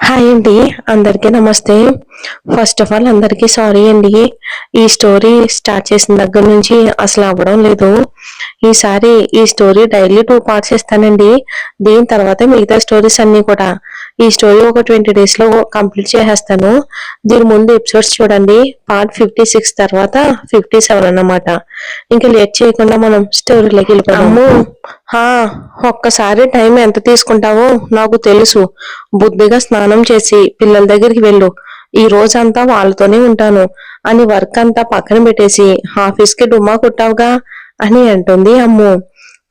Hi అండి. అందరికీ నమస్తే. ఫస్ట్ ఆఫ్ ఆల్ అందరికీ సారీ అండి. ఈ స్టోరీ స్టార్ట్ చేసిన దగ్గర నుంచి అసలు అవ్వడం లేదు. ఈసారి ఈ స్టోరీ డైలీ 2 పార్ట్స్ ఇస్తానండి. దీని తర్వాత మిగతా స్టోరీస్ అన్నీ కూడా. ఈ స్టోరీ ఒక 20 డేస్‌లో కంప్లీట్ చేసేస్తాను. దీని ముందు ఎపిసోడ్స్ చూడండి. పార్ట్ 56 తర్వాత 57 అన్నమాట. ఇంక లేట్ చేయకుండా మనం స్టోరీలోకి వెళ్ళిపోదాం. అమ్మో! హా! ఒక్కసారి టైం ఎంత తీసుకుంటావో నాకు తెలుసు. బుద్ధిగా స్నానం చేసి పిల్లల దగ్గరికి వెళ్ళు. ఈ రోజంతా వాళ్ళతోనే ఉంటాను అని వర్క్ అంతా పక్కన పెట్టేసి ఆఫీస్‌కి డుమ్మా కొట్టావుగా అని అంటుంది అమ్ము.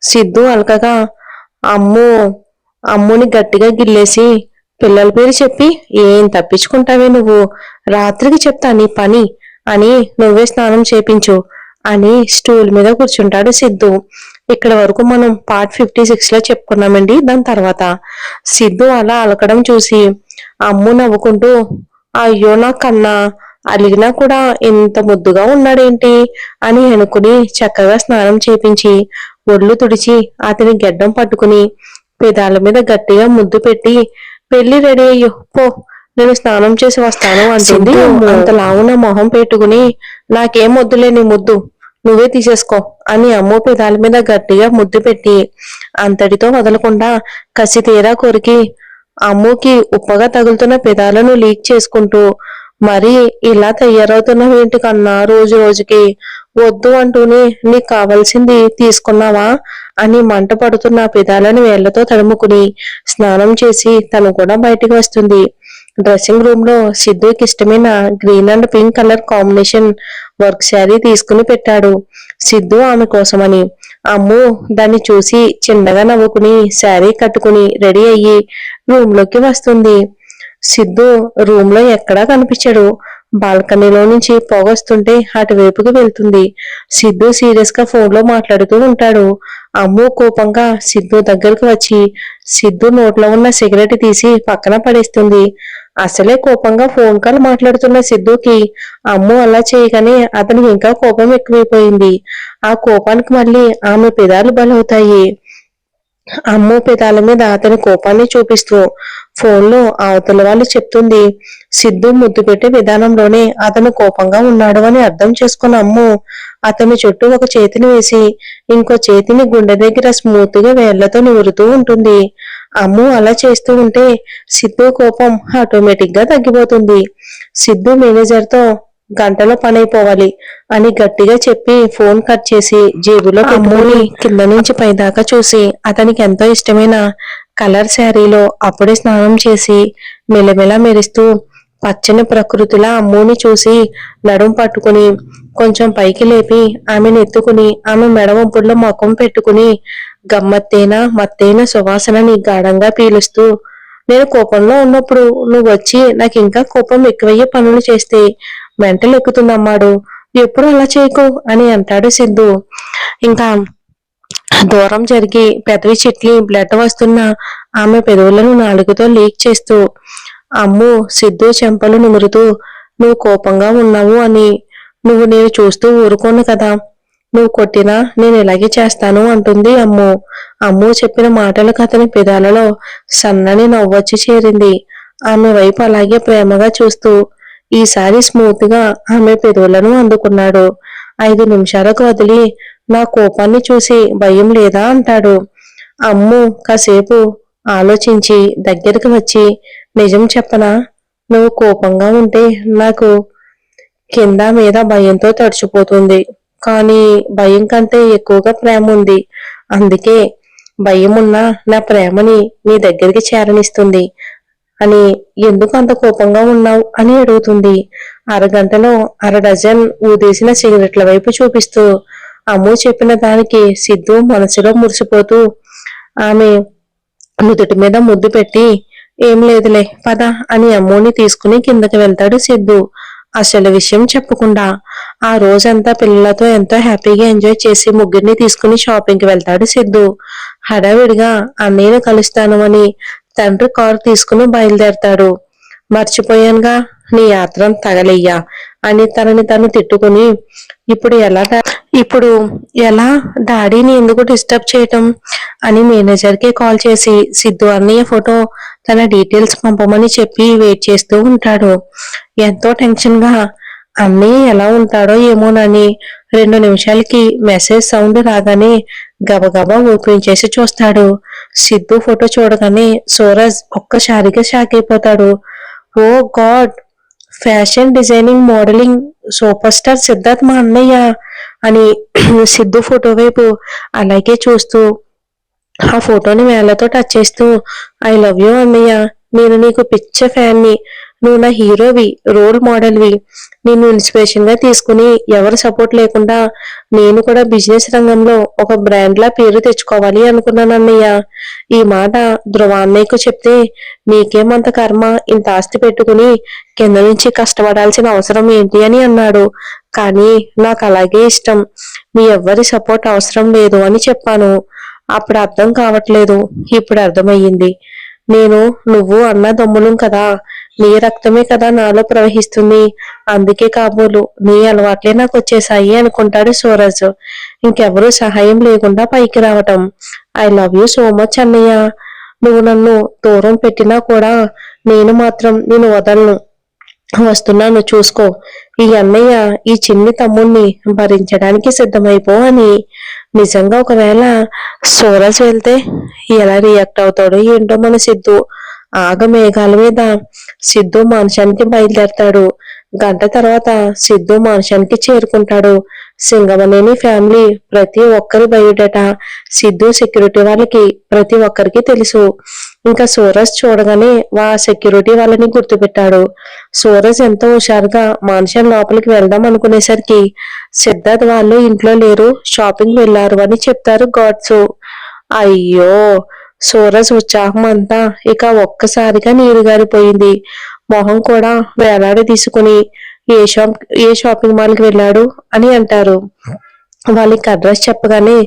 సిద్ధు అలకగా అమ్మో! అమ్ముని గట్టిగా గిల్లేసి పిల్లల పేరు చెప్పి ఏం తప్పించుకుంటావే నువ్వు? రాత్రికి చెప్తా నీ పని అని నువ్వే స్నానం చేపించు అని స్టూల్ మీద కూర్చుంటాడు సిద్ధు. ఇక్కడ వరకు మనం పార్ట్ 56లో చెప్పుకున్నామండి. దాని తర్వాత సిద్ధు అలా అలకడం చూసి అమ్ము నవ్వుకుంటూ అయ్యో నా కన్నా అలిగినా కూడా ఇంత ముద్దుగా ఉన్నాడేంటి అని అనుకుని చక్కగా స్నానం చేపించి ఒళ్ళు తుడిచి అతని గెడ్డం పట్టుకుని పెదాల మీద గట్టిగా ముద్దు పెట్టి పెళ్లి రెడీ అయ్యో పో నేను స్నానం చేసి వస్తాను అంటుంది. అంత లావున మొహం పెట్టుకుని నాకేం వద్దులే నీ ముద్దు నువ్వే తీసేసుకో అని అమ్ము పెదాల మీద గట్టిగా ముద్దు పెట్టి అంతటితో వదలకుండా కసి తీరా కొరికి అమ్ముకి ఉప్పగా తగులుతున్న పెదాలను లీక్ చేసుకుంటూ మరి ఇలా తయారవుతున్నావేంటి కన్నా రోజు రోజుకి వద్దు అంటూనే నీకు కావాల్సింది తీసుకున్నావా అని మంట పడుతున్న పెదాలను వేళ్లతో తడుముకుని స్నానం చేసి తను కూడా బయటికి వస్తుంది. డ్రెస్సింగ్ రూమ్ లో సిద్ధుకి ఇష్టమైన green and pink colour combination work sari తీసుకుని పెట్టాడు సిద్ధు ఆమె కోసమని. అమ్ము దాన్ని చూసి చిన్నగా నవ్వుకుని శారీ కట్టుకుని రెడీ అయ్యి రూమ్ లోకి వస్తుంది. సిద్ధు రూమ్ లో ఎక్కడా కనిపించడు. బాల్కనీలో నుంచి పొగొస్తుంటే అటువైపుకి వెళ్తుంది. సిద్ధు సీరియస్ గా ఫోన్ లో మాట్లాడుతూ ఉంటాడు. అమ్ము కోపంగా సిద్ధు దగ్గరకు వచ్చి సిద్ధు నోట్లో ఉన్న సిగరెట్ తీసి పక్కన పడేస్తుంది. అసలే కోపంగా ఫోన్ కాల్ మాట్లాడుతున్న సిద్ధుకి అమ్ము అలా చేయగానే అతనికి ఇంకా కోపం ఎక్కువైపోయింది. ఆ కోపానికి మళ్ళీ ఆమె పెదాలు బలవుతాయి. అమ్ము పెదాల మీద అతని కోపాన్ని చూపిస్తూ ఫోన్లో అవతల వాళ్ళు చెప్తుంది. సిద్ధు ముద్దు పెట్టే విధానంలోనే అతను కోపంగా ఉన్నాడు అని అర్థం చేసుకున్న అమ్ము అతని చుట్టూ ఒక చేతిని వేసి ఇంకో చేతిని గుండె దగ్గర స్మూత్ గా వేళ్లతో నిమురుతూ ఉంటుంది. అమ్ము అలా చేస్తూ ఉంటే సిద్ధు కోపం ఆటోమేటిక్ గా తగ్గిపోతుంది. సిద్ధు మేనేజర్ తో గంటలో పనైపోవాలి అని గట్టిగా చెప్పి ఫోన్ కట్ చేసి జేబులో పెట్టుకుని కింద నుంచి పైదాకా చూసి అతనికి ఎంతో ఇష్టమైన కలర్ శారీలో అప్పుడే స్నానం చేసి మెలమెలా మెరుస్తూ పచ్చని ప్రకృతిలా అమ్ముని చూసి నడుం పట్టుకుని కొంచెం పైకి లేపి ఆమెను ఎత్తుకుని ఆమె మెడవంపుల్లో ముఖం పెట్టుకుని గమ్మత్తైన మత్తైన సువాసనని గాఢంగా పీలుస్తూ నేను కోపంలో ఉన్నప్పుడు నువ్వు వచ్చి నాకు ఇంకా కోపం ఎక్కువయ్యే పనులు చేస్తే మెంటలు ఎక్కుతుందమ్మాడు ఎప్పుడు అలా చేయకు అని అంటాడు సిద్ధు. ఇంకా దూరం జరిగి పెదవి చిట్లి బ్లడ్ వస్తున్న ఆమె పెదవులను నాలుగుతో లీక్ చేస్తూ అమ్ము సిద్ధు చెంపలు నిమురుతూ నువ్వు కోపంగా ఉన్నావు అని నువ్వు నేను చూస్తూ ఊరుకోను కదా నువ్వు కొట్టినా నేను ఇలాగే చేస్తాను అంటుంది అమ్ము. అమ్ము చెప్పిన మాటలకు అతని పెదాలలో సన్నని నవ్వొచ్చి చేరింది. ఆమె వైపు అలాగే ప్రేమగా చూస్తూ ఈసారి స్మూత్ గా ఆమె పెదవులను అందుకున్నాడు. 5 నిమిషాలకు వదిలి నా కోపాన్ని చూసి భయం లేదా అంటాడు. అమ్ము కాసేపు ఆలోచించి దగ్గరికి వచ్చి నిజం చెప్పనా నువ్వు కోపంగా ఉంటే నాకు కింద మీద భయంతో తడిచిపోతుంది. కానీ భయం కంటే ఎక్కువగా ప్రేమ ఉంది. అందుకే భయం ఉన్న నా ప్రేమని నీ దగ్గరికి చేరనిస్తుంది అని ఎందుకు అంత కోపంగా ఉన్నావు అని అడుగుతుంది. అరగంటలో 1/2 డజన్ ఊదేసిన సిగరెట్ల వైపు చూపిస్తూ అమ్ము చెప్పిన దానికి సిద్ధు మనసులో మురిసిపోతూ ఆమె నుదుటి మీద ముద్దు పెట్టి ఏం లేదులే పద అని అమ్ముని తీసుకుని కిందకి వెళ్తాడు సిద్ధు. అసలు విషయం చెప్పకుండా ఆ రోజంతా పిల్లలతో ఎంతో హ్యాపీగా ఎంజాయ్ చేసి ముగ్గురిని తీసుకుని షాపింగ్ కి వెళ్తాడు సిద్ధు. హడావిడిగా అన్నయ్యను కలుస్తాను అని తండ్రి కారు తీసుకుని బయలుదేరతాడు. మర్చిపోయానుగా నీ ఆత్రం తగలయ్యా అని తనని తను తిట్టుకుని ఇప్పుడు ఎలా ఇప్పుడు ఎలా డాడీని ఎందుకు డిస్టర్బ్ చేయటం అని మేనేజర్ కి కాల్ చేసి సిద్ధు అన్నయ్య ఫోటో తన డీటెయిల్స్ పంపమని చెప్పి వెయిట్ చేస్తూ ఉంటాడు. ఎంతో టెన్షన్ గా అన్నయ్య ఎలా ఉంటాడో ఏమోనని 2 నిమిషాలకి మెసేజ్ సౌండ్ రాగానే గబగబా ఓపెన్ చేసి చూస్తాడు. సిద్ధు ఫోటో చూడగానే సూరజ్ ఒక్కసారిగా షాక్ అయిపోతాడు. Oh God, fashion designing modelling super star Siddharth మా అన్నయ్య అని సిద్ధు ఫోటో వైపు అలాగే చూస్తూ ఆ ఫోటోని వేళ్లతో టచ్ చేస్తూ ఐ లవ్ యూ అన్నయ్య, నేను నీకు పిచ్చ ఫ్యాన్ని, నువ్వు నా హీరోవి, రోల్ మోడల్వి, నిన్ను ఇన్స్పిరేషన్ గా తీసుకుని ఎవరు సపోర్ట్ లేకుండా నేను కూడా బిజినెస్ రంగంలో ఒక బ్రాండ్ లా పేరు తెచ్చుకోవాలి అనుకున్నాను అన్నయ్య. ఈ మాట ధ్రువ అన్నయ్యకు చెప్తే నీకేమంత కర్మ, ఇంత ఆస్తి పెట్టుకుని కింద నుంచి కష్టపడాల్సిన అవసరం ఏంటి అని అన్నాడు. కానీ నాకు అలాగే ఇష్టం, మీ ఎవ్వరి సపోర్ట్ అవసరం లేదు అని చెప్పాను. అప్పుడు అర్థం కావట్లేదు, ఇప్పుడు అర్థమయ్యింది. నేను నువ్వు అన్నదమ్ములం కదా, నీ రక్తమే కదా నాలో ప్రవహిస్తుంది, అందుకే కాబోలు నీ అలవాట్లే నాకు వచ్చేసాయి అనుకుంటాడు సూరజ్. ఇంకెవరూ సహాయం లేకుండా పైకి రావటం. I love you so much అన్నయ్య, నువ్వు నన్ను దూరం పెట్టినా కూడా నేను మాత్రం నేను వదలను, వస్తున్నాను చూసుకో. ఈ అన్నయ్య ఈ చిన్ని తమ్ముణ్ణి భరించడానికి సిద్ధమైపో అని. నిజంగా ఒకవేళ సూరజ్ వెళ్తే ఎలా రియాక్ట్ అవుతాడో ఏంటో మన సిద్ధు. ఆగమేఘాల మీద సిద్ధు మాన్షానికి బయలుదేరతాడు. గంట తర్వాత సిద్ధు మాన్షానికి చేరుకుంటాడు. సింగమనేని ఫ్యామిలీ ప్రతి ఒక్కరి బయోడేటా సిద్ధు సెక్యూరిటీ వాళ్ళకి ప్రతి ఒక్కరికి తెలుసు. ఇంకా సూరజ్ చూడగానే సెక్యూరిటీ వాళ్ళని గుర్తుపెట్టాడు. సూరజ్ ఎంతో హుషారుగా మాన్షన్ లోపలికి వెళ్దాం అనుకునేసరికి సిద్ధార్థ్ వాళ్ళు ఇంట్లో లేరు, షాపింగ్ వెళ్లారు అని చెప్తారు గార్డ్స్. అయ్యో, సూరజ్ ఉత్సాహం అంతా ఇక ఒక్కసారిగా నీరు గారిపోయింది. మొహం కూడా వేలాడి తీసుకుని ఏ షాపింగ్ మాల్ కి వెళ్ళాడు అని అంటారు. వాళ్ళకి అడ్రస్ చెప్పగానే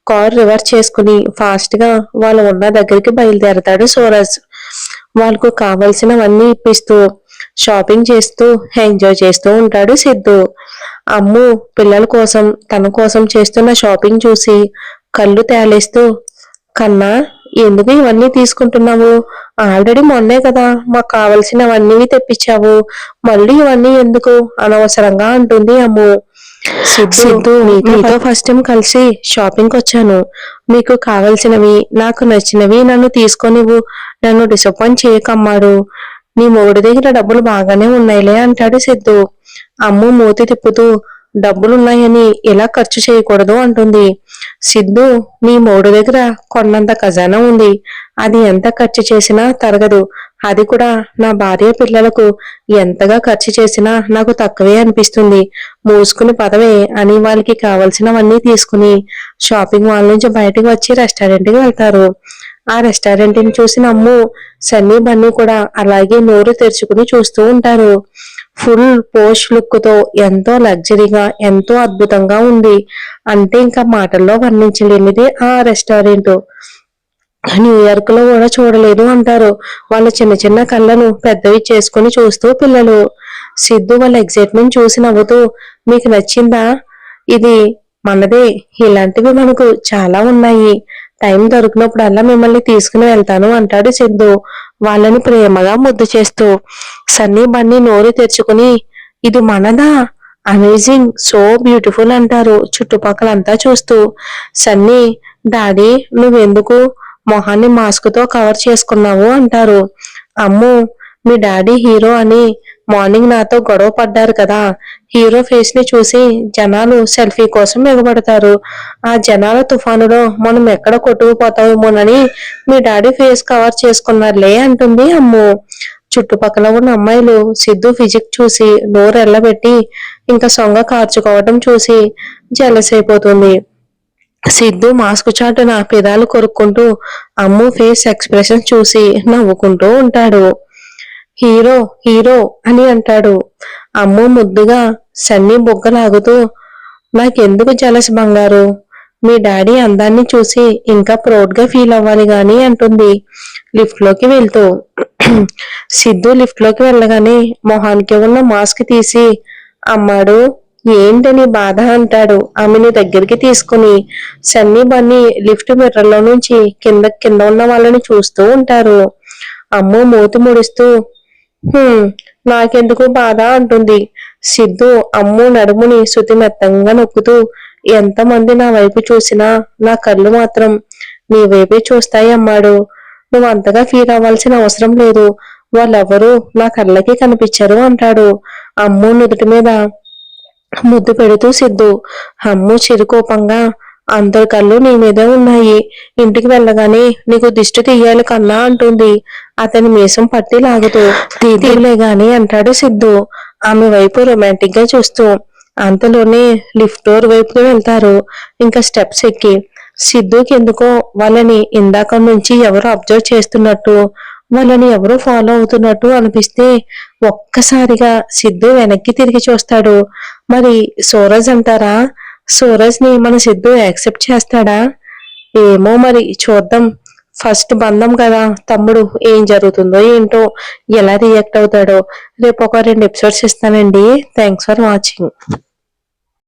కార్ రివర్స్ చేసుకుని ఫాస్ట్ గా వాళ్ళు ఉన్న దగ్గరికి బయలుదేరతాడు సూరజ్. వాళ్ళకు కావలసినవన్నీ ఇప్పిస్తూ షాపింగ్ చేస్తూ ఎంజాయ్ చేస్తూ ఉంటాడు సిద్ధు. అమ్ము పిల్లల కోసం తన కోసం చేస్తున్న షాపింగ్ చూసి కళ్ళు తేలేస్తూ, కన్నా ఎందుకు ఇవన్నీ తీసుకుంటున్నావు, ఆల్రెడీ మొన్నే కదా మాకు కావలసినవన్నీ తెప్పించావు, మళ్ళీ ఇవన్నీ ఎందుకు అనవసరంగా అంటుంది అమ్ము. సిద్ధు మీతో ఫస్ట్ టైం కలిసి షాపింగ్ వచ్చాను, మీకు కావలసినవి నాకు నచ్చినవి నన్ను తీసుకొనివ్వు, నన్ను డిసప్పాయింట్ చేయకమ్మాడు, నీ మొగుడి దగ్గర డబ్బులు బాగానే ఉన్నాయిలే అంటాడు సిద్ధు. అమ్ము మూతి తిప్పుతూ డబ్బులున్నాయని ఇలా ఖర్చు చేయకూడదు అంటుంది. సిద్ధు, నీ మొగుడు దగ్గర కొన్నంత ఖజానా ఉంది, అది ఎంత ఖర్చు చేసినా తరగదు, అది కూడా నా భార్య పిల్లలకు ఎంతగా ఖర్చు చేసినా నాకు తక్కువే అనిపిస్తుంది, మూసుకుని పదవే అని వాళ్ళకి కావలసినవన్నీ తీసుకుని షాపింగ్ మాల్ నుంచి బయటకు వచ్చి రెస్టారెంట్ కి వెళ్తారు. ఆ రెస్టారెంట్ ని చూసిన అమ్ము సన్నీ బన్నీ కూడా అలాగే నోరు తెరుచుకుని చూస్తూ ఉంటారు. ఫుల్ పోష్ లుక్ తో ఎంతో లగ్జరీగా ఎంతో అద్భుతంగా ఉంది అంటే ఇంకా మాటల్లో వర్ణించలేనిది ఆ రెస్టారెంట్. న్యూయార్క్ లో కూడా చూడలేదు అంటారు వాళ్ళ చిన్న చిన్న కళ్ళను పెద్దవి చేసుకుని చూస్తూ పిల్లలు. సిద్ధు వాళ్ళ ఎగ్జైట్మెంట్ చూసి నవ్వుతూ, మీకు నచ్చిందా, ఇది మనదే, ఇలాంటివి మనకు చాలా ఉన్నాయి, టైం దొరికినప్పుడల్లా మిమ్మల్ని తీసుకుని వెళ్తాను అంటాడు సిద్ధు వాళ్ళని ప్రేమగా ముద్దు చేస్తూ. సన్నీ బన్నీ నోరు తెరుచుకుని ఇది మనదా, అమేజింగ్, సో బ్యూటిఫుల్ అంటారు చుట్టుపక్కలంతా చూస్తూ. సన్నీ, డాడీ నువ్వెందుకు మొహాన్ని మాస్క్ తో కవర్ చేసుకున్నావు అంటారు. అమ్ము, మీ డాడీ హీరో అని మార్నింగ్ నాతో గొడవ పడ్డారు కదా, హీరో ఫేస్ ని చూసి జనాలు సెల్ఫీ కోసం ఎగబడతారు, ఆ జనాల తుఫానులో మనం ఎక్కడ కొట్టుకుపోతామోనని మీ డాడీ ఫేస్ కవర్ చేసుకున్నారులే అంటుంది అమ్ము. చుట్టుపక్కల ఉన్న అమ్మాయిలు సిద్ధు ఫిజిక్ చూసి నోరెళ్లబెట్టి ఇంకా సొంగ కార్చుకోవటం చూసి జెలస్ అయిపోతుంది. సిద్ధు మాస్క్ చాటున పెదాలు కొరుక్కుంటూ అమ్ము ఫేస్ ఎక్స్ప్రెషన్ చూసి నవ్వుకుంటూ ఉంటాడు. హీరో హీరో అని అంటాడు. అమ్ము ముద్దుగా సన్నీ బొగ్గలాగుతూ నాకెందుకు జలస్ బంగారు, మీ డాడీ అందాన్ని చూసి ఇంకా ప్రౌడ్ గా ఫీల్ అవ్వాలి గాని అంటుంది లిఫ్ట్ లోకి వెళ్తూ. సిద్ధు లిఫ్ట్ లోకి వెళ్ళగానే మొహానికి ఉన్న మాస్క్ తీసి, అమ్మాడు ఏంటని బాధ అంటాడు ఆమెను దగ్గరికి తీసుకుని. సన్నీ బన్నీ లిఫ్ట్ మిర్రర్ లో నుంచి కింద ఉన్న వాళ్ళని చూస్తూ ఉంటారు. అమ్ము మూతి ముడుస్తూ నాకెందుకు బాధ అంటుంది. సిద్ధు అమ్ము నడుముని శృతి మెత్తంగా నొక్కుతూ, ఎంతమంది నా వైపు చూసినా నా కళ్ళు మాత్రం నీ వైపే చూస్తాయి అమ్మాడు. నువ్వు అంతగా ఫీల్ అవ్వాల్సిన అవసరం లేదు. వాళ్ళెవరూ నా కళ్ళకి కనిపించరు అంటాడు అమ్ము నుదుటి మీద ముద్దు పెడుతూ సిద్ధు. అమ్ము చిరుకోపంగా, అందరి కళ్ళు నీ మీదే ఉన్నాయి. ఇంటికి వెళ్ళగానే నీకు దిష్టి తీయాలి కన్నా అంటుంది అతని మీసం పట్టి లాగుతూ. తీదిలే గాని అంటాడు సిద్ధు ఆమె వైపు రొమాంటిక్ గా చూస్తూ. అంతలోనే లిఫ్ట్ డోర్ వైపుకి వెళ్తారు. ఇంకా స్టెప్స్ ఎక్కి. సిద్ధుకి ఎందుకో వాళ్ళని ఇందాక నుంచి ఎవరో అబ్జర్వ్ చేస్తున్నట్టు, వాళ్ళని ఎవరో ఫాలో అవుతున్నట్టు అనిపిస్తే ఒక్కసారిగా సిద్ధు వెనక్కి తిరిగి చూస్తాడు. మరి సూరజ్ అంటారా? సూరజ్ ని మన సిద్ధు యాక్సెప్ట్ చేస్తాడా? ఏమో మరి చూద్దాం. ఫస్ట్ బంధం కదా తమ్ముడు, ఏం జరుగుతుందో ఏంటో, ఎలా రియాక్ట్ అవుతాడో రేపు ఒక 2 ఎపిసోడ్స్ ఇస్తానండి. Thanks for watching.